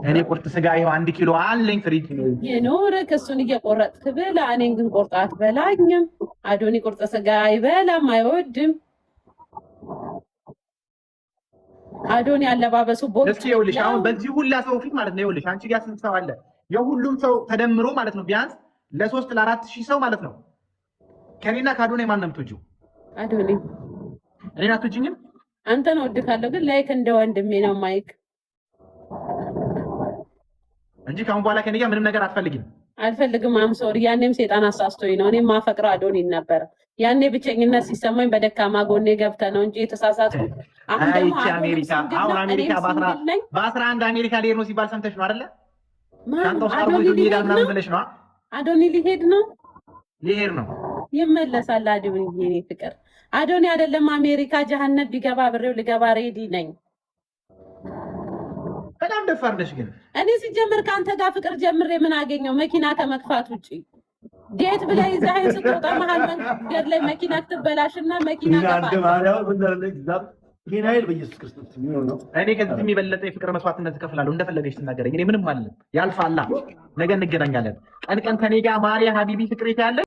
እኔ ቁርጥ ስጋ ይኸው 1 ኪሎ አለኝ ፍሪጅ ነው የኖርክ እሱን እየቆረጥክ ብላ። እኔን ግን ቆርጣ አትበላኝም። አዶኒ ቁርጥ ስጋ አይበላም፣ አይወድም። አዶኒ አለባበሱ ቦርጭ። እስኪ ይኸውልሽ አሁን በዚህ ሁላ ሰው ፊት ማለት ነው ይኸውልሽ አንቺ ጋር ስንት ሰው አለ? የሁሉም ሰው ተደምሮ ማለት ነው ቢያንስ ለ3 ለ4 ሺህ ሰው ማለት ነው። ከኔና ከአዶኒ ማን ነው የምትወጂው? አዶኒ። እኔን አትወጂኝም? አንተን እወድካለሁ ግን ላይክ እንደ ወንድሜ ነው ማይክ እንጂ ካሁን በኋላ ከኔ ጋር ምንም ነገር አትፈልጊም? አልፈልግም። አምሶሪ ያኔም ሴጣን አሳስቶኝ ነው። እኔም ማፈቅረው አዶኒን ነበር። ያኔ ብቸኝነት ሲሰማኝ በደካማ ጎኔ ገብተህ ነው እንጂ የተሳሳትኩት። አሁን ደግሞ አሜሪካ አሁን አሜሪካ በ11 አሜሪካ ሊሄድ ነው ሲባል ሰምተሽ ነው አይደለ? አዶኒ ሊሄድ ነው ሊሄድ ነው ይመለሳል። አዶኒ የኔ ፍቅር አዶኒ አይደለም አሜሪካ ጀሃነም ቢገባ ብሬው ልገባ ሬዲ ነኝ። በጣም ደፋር ነሽ ግን እኔ ሲጀምር ከአንተ ጋር ፍቅር ጀምሬ ምን አገኘው? መኪና ከመግፋት ውጪ ዴት ብለህ ይዘኸኝ ስትወጣ መሀል መንገድ ላይ መኪና ትበላሽና መኪና በኢየሱስ ክርስቶስ ነው። እኔ ከዚህ የሚበለጠ የፍቅር መስዋዕትነት እከፍላለሁ። እንደፈለገች ትናገረኝ። እኔ ምንም አለ ያልፋላ። ነገ እንገናኛለን። ቀን ቀን ከኔ ጋር ማሪያ ሀቢቢ ፍቅሬት ያለ